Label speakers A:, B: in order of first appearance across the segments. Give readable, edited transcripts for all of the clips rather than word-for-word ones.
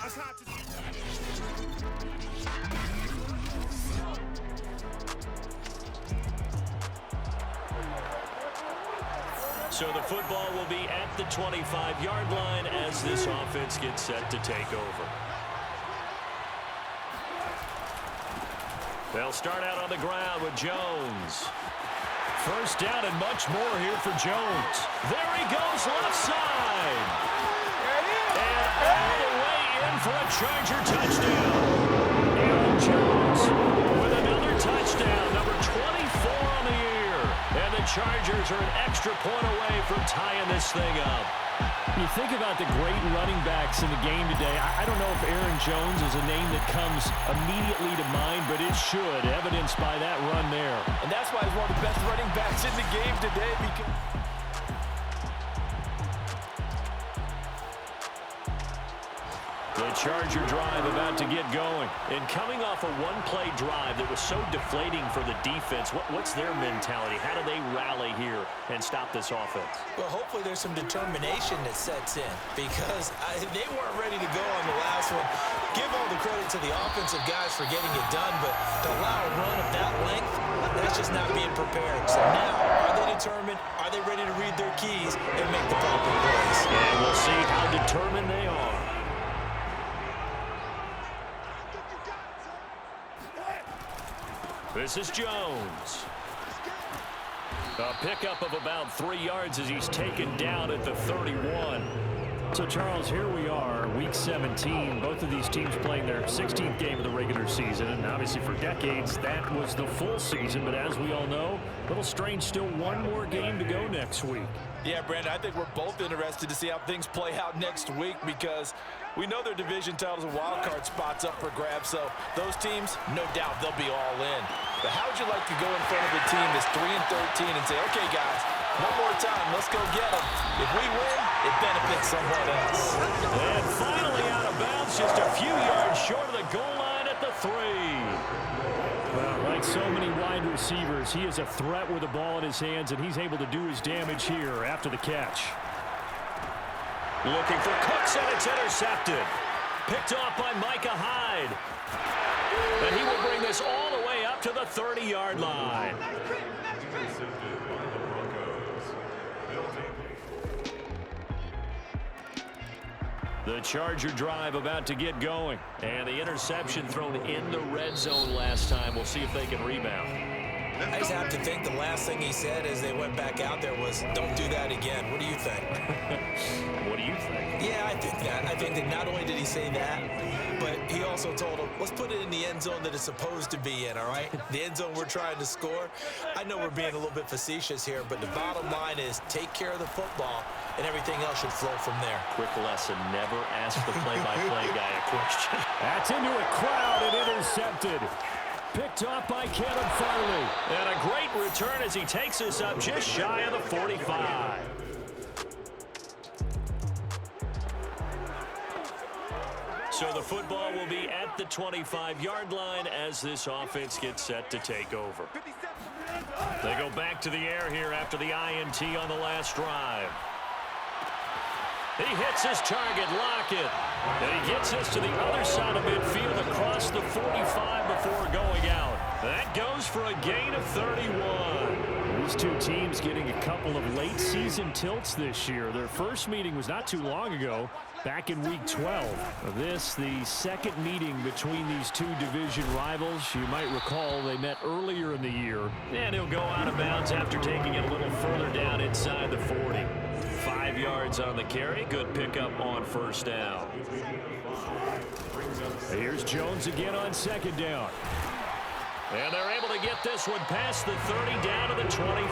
A: So the football will be at the 25-yard line as this offense gets set to take over. They'll start out on the ground with Jones. First down and much more here for Jones. There he goes, left side. And all the way in for a Charger touchdown. Aaron Jones with another touchdown, number 24 on the year. And the Chargers are an extra point away from tying this thing up.
B: You think about the great running backs in the game today. I don't know if Aaron Jones is a name that comes immediately to mind, but it should, evidenced by that run there.
C: And that's why he's one of the best running backs in the game today.
A: The Charger drive about to get going. And coming off a one-play drive that was so deflating for the defense, what's their mentality? How do they rally here and stop this offense?
D: Well, hopefully there's some determination that sets in because they weren't ready to go on the last one. Give all the credit to the offensive guys for getting it done, but to allow a run of that length, that's just not being prepared. So now, are they determined? Are they ready to read their keys and make the proper plays?
A: And we'll see how determined they are. This is Jones. A pickup of about 3 yards as he's taken down at the 31.
B: So, Charles, here we are, Week 17. Both of these teams playing their 16th game of the regular season. And obviously for decades, that was the full season. But as we all know, a little strange, still one more game to go next week.
C: Yeah, Brandon, I think we're both interested to see how things play out next week because we know their division titles and wild card spots up for grabs. So those teams, no doubt they'll be all in. But how would you like to go in front of a team that's 3-13 and say, okay, guys, one more time, let's go get them. If we win, it benefits someone else.
A: And finally out of bounds, just a few yards short of the goal line at the 3.
B: Well, like so many wide receivers, he is a threat with the ball in his hands, and he's able to do his damage here after the catch.
A: Looking for Cooks, and it's intercepted. Picked off by Micah Hyde. And he will bring this all the way up to the 30-yard line. The Charger drive about to get going. And the interception thrown in the red zone last time. We'll see if they can rebound.
D: I just have to think the last thing he said as they went back out there was, don't do that again. What do you think?
A: What do you think?
D: Yeah, I think that. I think that not only did he say that, but he also told him, let's put it in the end zone that it's supposed to be in, all right? The end zone we're trying to score. I know we're being a little bit facetious here, but the bottom line is take care of the football, and everything else should flow from there.
A: Quick lesson, never ask the play-by-play guy a question.
B: That's into a crowd and intercepted. Picked off by Kevin Farley.
A: And a great return as he takes us up just shy of the 45. So the football will be at the 25-yard line as this offense gets set to take over. They go back to the air here after the INT on the last drive. He hits his target, Lockett. And he gets us to the other side of midfield across the 45 before going out. That goes for a gain of 31.
B: These two teams getting a couple of late season tilts this year. Their first meeting was not too long ago, back in Week 12. This, the second meeting between these two division rivals. You might recall they met earlier in the year.
A: And he'll go out of bounds after taking it a little further down inside the 40. 5 yards on the carry. Good pickup on first down.
B: Here's Jones again on second down.
A: And they're able to get this one past the 30 down to the 25.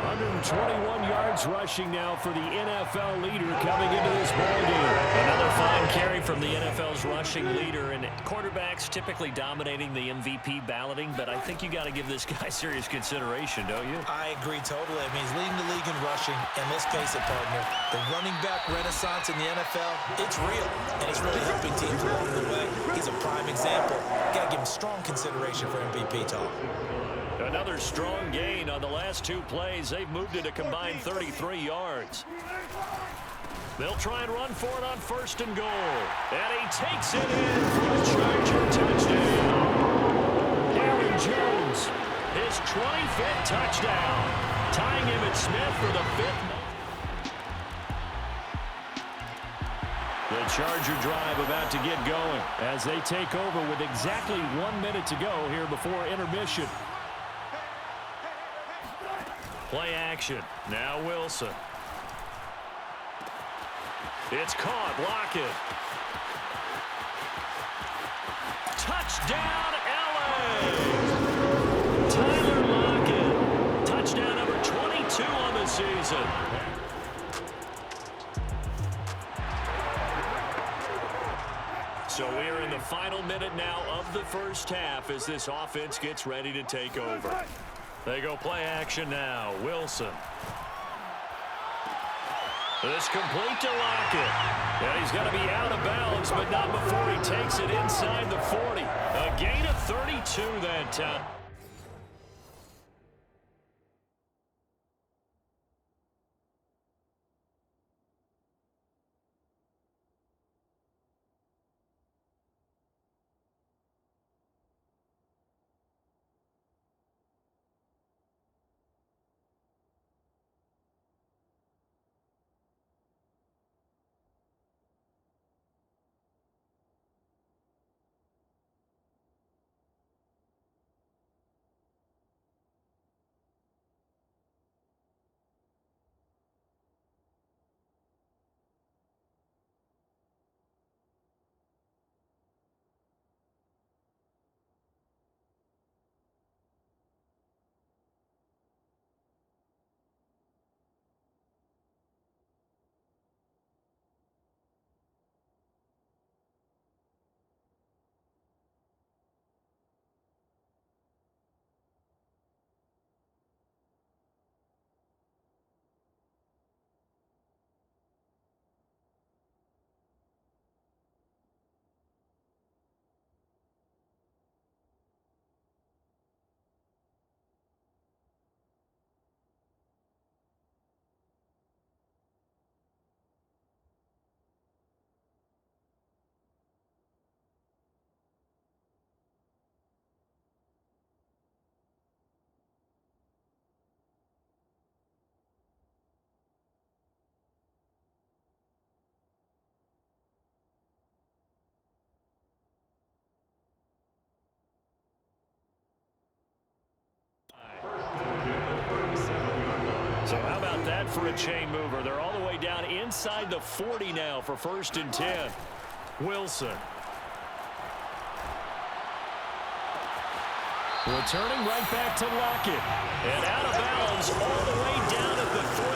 B: 121 yards rushing now for the NFL leader coming into this ballgame.
A: Another fine carry from the NFL's rushing leader, and quarterbacks typically dominating the MVP balloting, but I think you got to give this guy serious consideration, don't you?
D: I agree totally. I mean, he's leading the league in rushing, and let's face it, partner, the running back renaissance in the NFL, it's real, and it's really helping teams along the way. He's a prime example. Got to give him strong consideration for MVP talk.
A: Another strong gain on the last two plays. They've moved it a combined 33 yards. They'll try and run for it on 1st and goal. And he takes it in for a Charger touchdown. Aaron Jones, his 25th touchdown, tying Emmitt Smith for the 5th. The Charger drive about to get going as they take over with exactly 1 minute to go here before intermission. Play action. Now Wilson. It's caught. Lockett. Touchdown, LA! Tyler Lockett. Touchdown number 22 on the season. So we are in the final minute now of the first half as this offense gets ready to take over. They go play action now. Wilson. This complete to Lockett. And he's going to be out of bounds, but not before he takes it inside the 40. A gain of 32 that time. So how about that for a chain mover? They're all the way down inside the 40 now for 1st and 10. Wilson. Returning right back to Lockett. And out of bounds all the way down at the 3.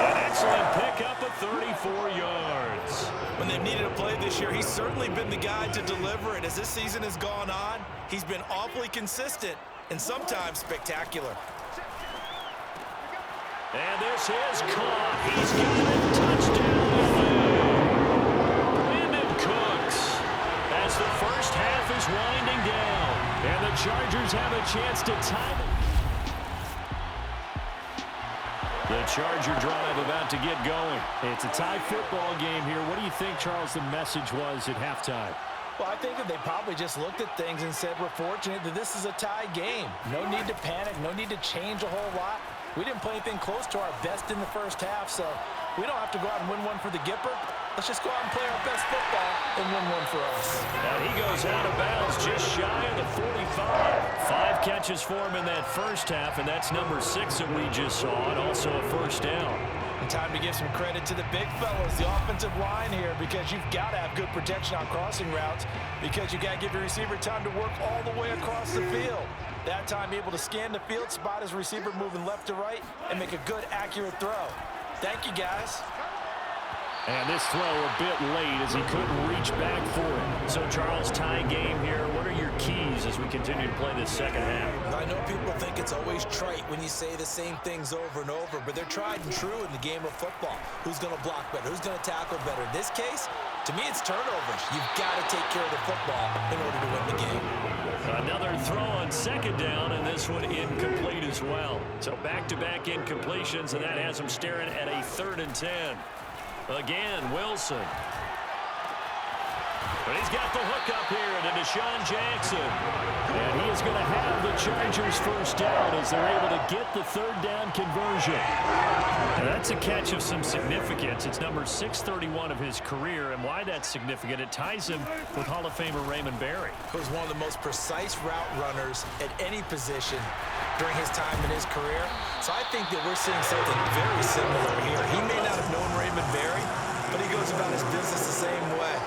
A: An excellent pickup of 34 yards.
D: When they've needed a play this year, he's certainly been the guy to deliver it. As this season has gone on, he's been awfully consistent and sometimes spectacular.
A: And this is caught. He's got it. Touchdown. Brandon Cooks as the first half is winding down. And the Chargers have a chance to tie it. The Charger drive about to get going.
B: It's a tie football game here. What do you think, Charles, the message was at halftime?
D: Well, I think that they probably just looked at things and said, we're fortunate that this is a tie game. No need to panic. No need to change a whole lot. We didn't play anything close to our best in the first half, so we don't have to go out and win one for the Gipper. Let's just go out and play our best football and win one for us.
A: And he goes out of bounds just shy of the 45. 5 catches for him in that first half, and that's number 6 that we just saw, and also a first down.
D: And time to give some credit to the big fellas, the offensive line here, because you've got to have good protection on crossing routes, because you've got to give your receiver time to work all the way across the field. That time able to scan the field, spot his receiver moving left to right, and make a good, accurate throw. Thank you, guys.
A: And this throw a bit late as he couldn't reach back for it. So, Charles, tie game here. What are your keys as we continue to play this second half?
D: I know people think it's always trite when you say the same things over and over, but they're tried and true in the game of football. Who's going to block better? Who's going to tackle better? In this case, to me, it's turnovers. You've got to take care of the football in order to win the game.
A: Another throw on second down, and this one incomplete as well. So back-to-back incompletions, and that has them staring at a 3rd and 10. Again, Wilson. But he's got the hook up here to Deshaun Jackson.
B: And he is going to have the Chargers first down as they're able to get the third down conversion.
A: And that's a catch of some significance. It's number 631 of his career. And why that's significant, it ties him with Hall of Famer Raymond Berry.
D: He was one of the most precise route runners at any position during his time in his career. So I think that we're seeing something very similar here. He may not have known Raymond Berry, but he goes about his business the same way.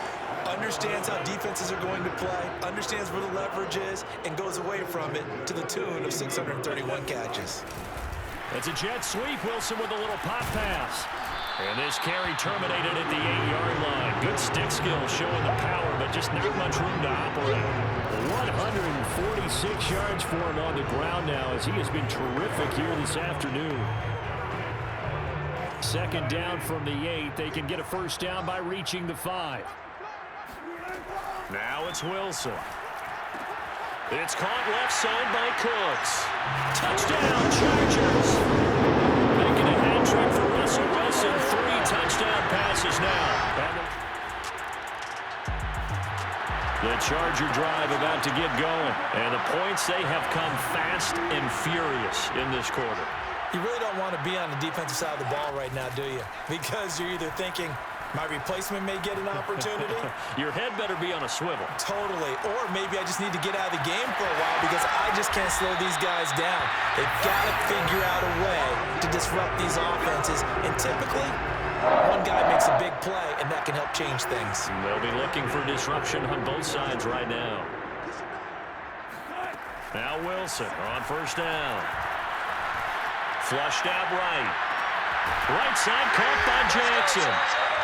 D: Understands how defenses are going to play, understands where the leverage is, and goes away from it to the tune of 631 catches.
A: It's a jet sweep. Wilson with a little pop pass. And this carry terminated at the 8-yard line. Good stick skill showing the power, but just not much room to operate.
B: 146 yards for him on the ground now as he has been terrific here this afternoon. Second down from the 8. They can get a first down by reaching the 5.
A: Now it's Wilson. It's caught left side by Cooks. Touchdown, Chargers. Making a hat trick for Russell Wilson. 3 touchdown passes now. The Charger drive about to get going. And the points, they have come fast and furious in this quarter.
D: You really don't want to be on the defensive side of the ball right now, do you? Because you're either thinking, my replacement may get an opportunity.
A: Your head better be on a swivel.
D: Totally. Or maybe I just need to get out of the game for a while because I just can't slow these guys down. They've got to figure out a way to disrupt these offenses. And typically, one guy makes a big play, and that can help change things.
A: They'll be looking for disruption on both sides right now. Now Wilson on first down. Flushed out right. Right side caught by Jackson.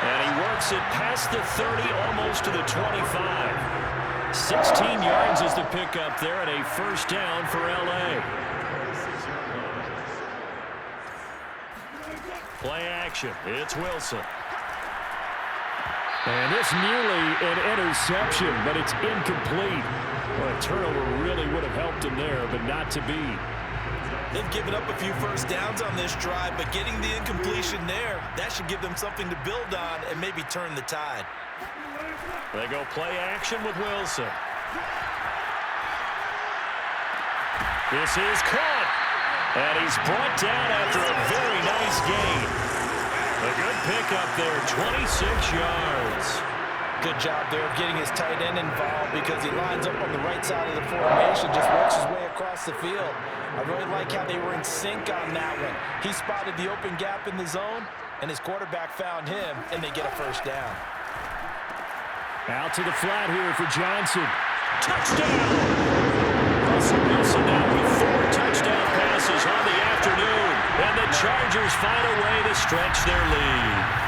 A: And he works it past the 30, almost to the 25. 16 yards is the pickup there, and a first down for L.A. Play action. It's Wilson.
B: And it's nearly an interception, but it's incomplete. Well, a turnover really would have helped him there, but not to be.
D: They've given up a few first downs on this drive, but getting the incompletion there, that should give them something to build on and maybe turn the tide.
A: They go play action with Wilson. This is caught. And he's brought down after a very nice gain. A good pickup there, 26 yards.
D: Good job there of getting his tight end involved because he lines up on the right side of the formation, just works his way across the field. I really like how they were in sync on that one. He spotted the open gap in the zone, and his quarterback found him, and they get a first down.
B: Out to the flat here for Johnson.
A: Touchdown! Russell Wilson now with 4 touchdown passes on the afternoon, and the Chargers find a way to stretch their lead.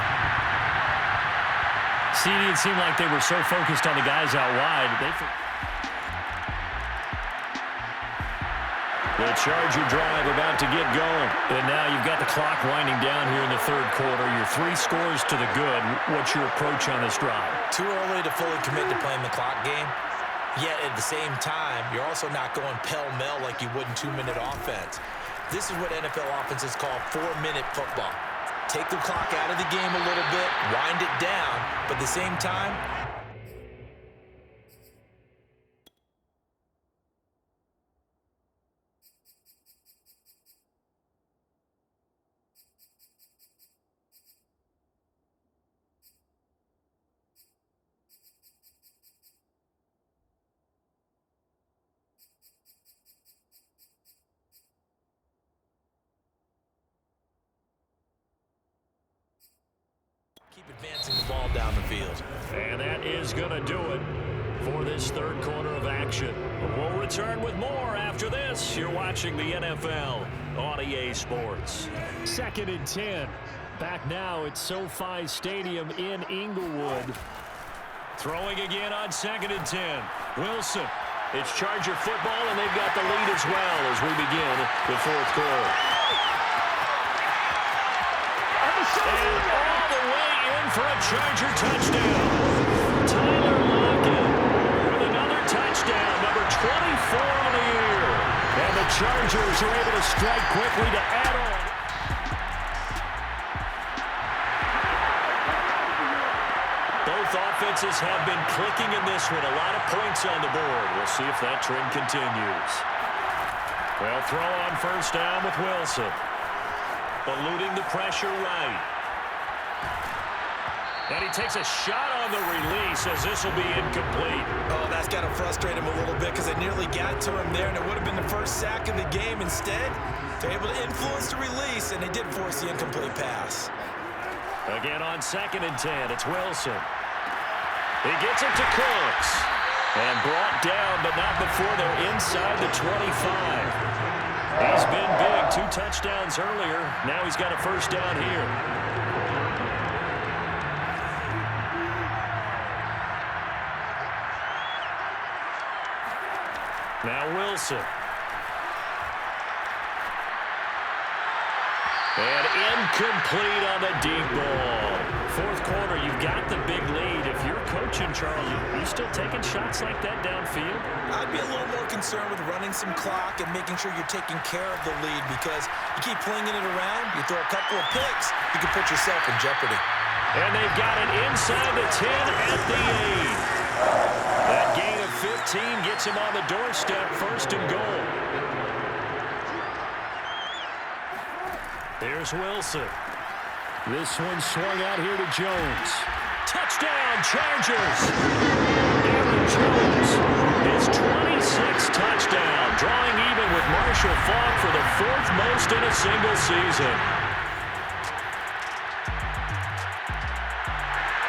B: It seemed like they were so focused on the guys out wide.
A: The Charger drive about to get going.
B: And now you've got the clock winding down here in the third quarter. You're 3 scores to the good. What's your approach on this drive?
D: Too early to fully commit to playing the clock game. Yet at the same time, you're also not going pell-mell like you would in 2-minute offense. This is what NFL offenses call 4-minute football. Take the clock out of the game a little bit, wind it down, but at the same time, keep advancing the ball down the field.
A: And that is going to do it for this third quarter of action. We'll return with more after this. You're watching the NFL on EA Sports.
B: 2nd and 10. Back now at SoFi Stadium in Inglewood.
A: Throwing again on 2nd and 10. Wilson. It's Charger football, and they've got the lead as well as we begin the fourth quarter. And all the way in for a Charger touchdown. Tyler Lockett with another touchdown, number 24 on the year. And the Chargers are able to strike quickly to add on. clicking in this one. A lot of points on the board. We'll see if that trend continues. They'll throw on first down with Wilson. Eluding the pressure right. And he takes a shot on the release as this will be incomplete.
D: Oh, that's got to frustrate him a little bit because they nearly got to him there, and it would have been the first sack of the game. Instead, they're able to influence the release, and they did force the incomplete pass.
A: Again on 2nd and 10, it's Wilson. He gets it to Cooks. And brought down, but not before they're inside the 25. He's been big. 2 touchdowns earlier. Now he's got a first down here. Now Wilson. And incomplete on the deep ball. 4th quarter, you've got the big lead. If you're coaching, Charles, you still taking shots like that downfield?
D: I'd be a little more concerned with running some clock and making sure you're taking care of the lead, because you keep flinging it around, you throw a couple of picks, you can put yourself in jeopardy.
A: And they've got it inside the 10 at the 8. That gain of 15 gets him on the doorstep, 1st and goal. Here's Wilson.
B: This one swung out here to Jones.
A: Touchdown, Chargers! Aaron Jones, his 26th touchdown, drawing even with Marshall Faulk for the 4th most in a single season.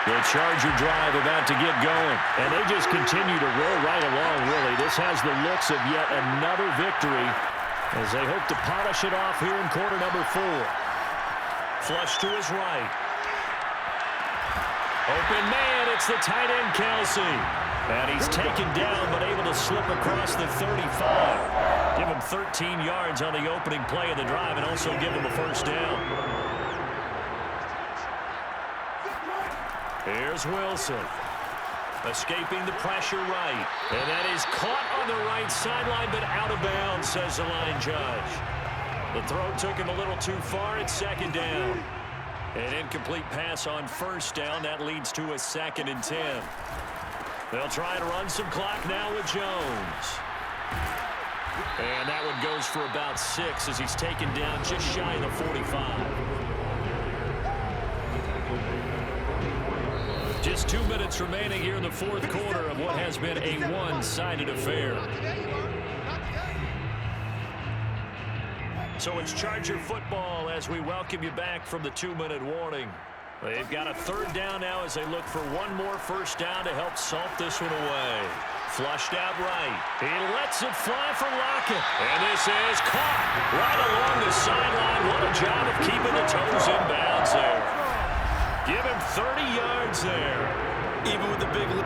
A: The Charger drive about to get going, and they just continue to roll right along, really. This has the looks of yet another victory as they hope to polish it off here in quarter number 4. Flush to his right. Open man, it's the tight end, Kelsey. And he's taken down, but able to slip across the 35. Give him 13 yards on the opening play of the drive and also give him a first down. Here's Wilson. Escaping the pressure right. And that is caught on the right sideline, but out of bounds, says the line judge. The throw took him a little too far. It's 2nd down. An incomplete pass on 1st down. That leads to a 2nd and 10. They'll try to run some clock now with Jones. And that one goes for about 6 as he's taken down just shy of the 45. Just 2 minutes remaining here in the 4th quarter of what has been a one-sided affair. So it's Charger football as we welcome you back from the 2-minute warning. They've got a 3rd down now as they look for one more first down to help salt this one away. Flushed out right. He lets it fly for Lockett. And this is caught right along the sideline. What a job of keeping the toes in bounds there. Give him 30 yards there. Even with the big lead.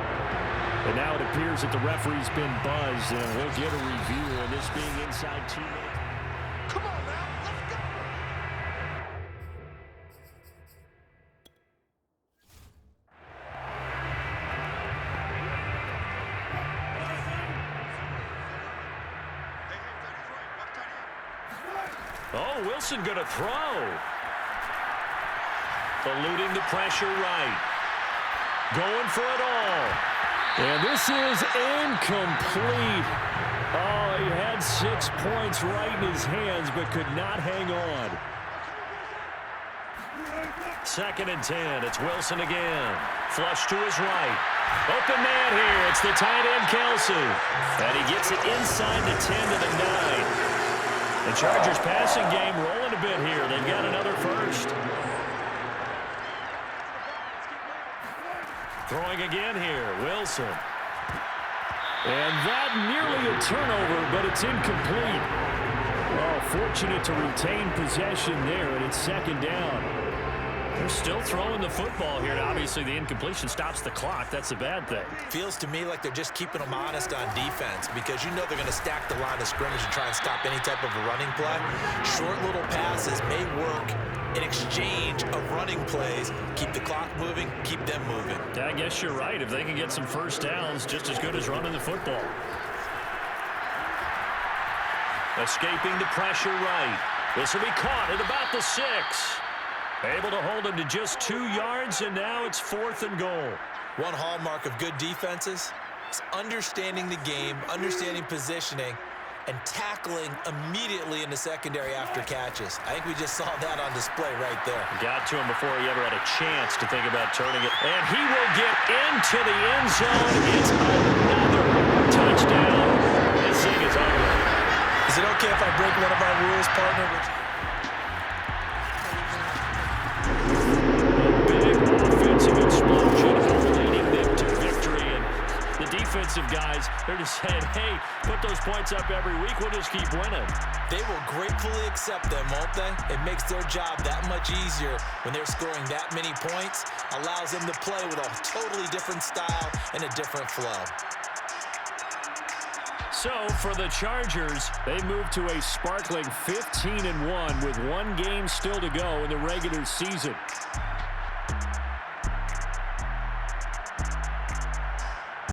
B: And now it appears that the referee's been buzzed, and we'll get a review, and this being inside 2 minutes.
E: Come on now, let's go.
A: Oh, Wilson going to throw. Eluding the pressure right. Going for it all.
B: And this is incomplete. Oh, he had 6 points right in his hands, but could not hang on.
A: 2nd and 10. It's Wilson again. Flush to his right. Open man here. It's the tight end, Kelsey. And he gets it inside the 10 to the 9. The Chargers passing game rolling a bit here. They've got another first. Throwing again here, Wilson.
B: And that nearly a turnover, but it's incomplete. Oh, fortunate to retain possession there, and it's 2nd down.
A: They're still throwing the football here. Obviously, the incompletion stops the clock. That's a bad thing.
D: Feels to me like they're just keeping them honest on defense, because you know they're going to stack the line of scrimmage and try and stop any type of a running play. Short little passes may work in exchange of running plays. Keep the clock moving, keep them moving.
A: I guess you're right. If they can get some first downs, just as good as running the football. Escaping the pressure right. This will be caught at about the 6. Able to hold him to just 2 yards, and now it's 4th and goal.
D: One hallmark of good defenses is understanding the game, understanding positioning, and tackling immediately in the secondary after catches. I think we just saw that on display right there.
A: Got to him before he ever had a chance to think about turning it. And he will get into the end zone. It's another touchdown. This thing is ugly.
D: Is it okay if I break one of our rules, partner?
A: Big offensive explosion leading them to victory. And the defensive guys, they're just saying, hey, put those points up every week. We'll just keep winning.
D: They will gratefully accept them, won't they? It makes their job that much easier when they're scoring that many points. Allows them to play with a totally different style and a different flow.
B: So for the Chargers, they move to a sparkling 15-1 with one game still to go in the regular season.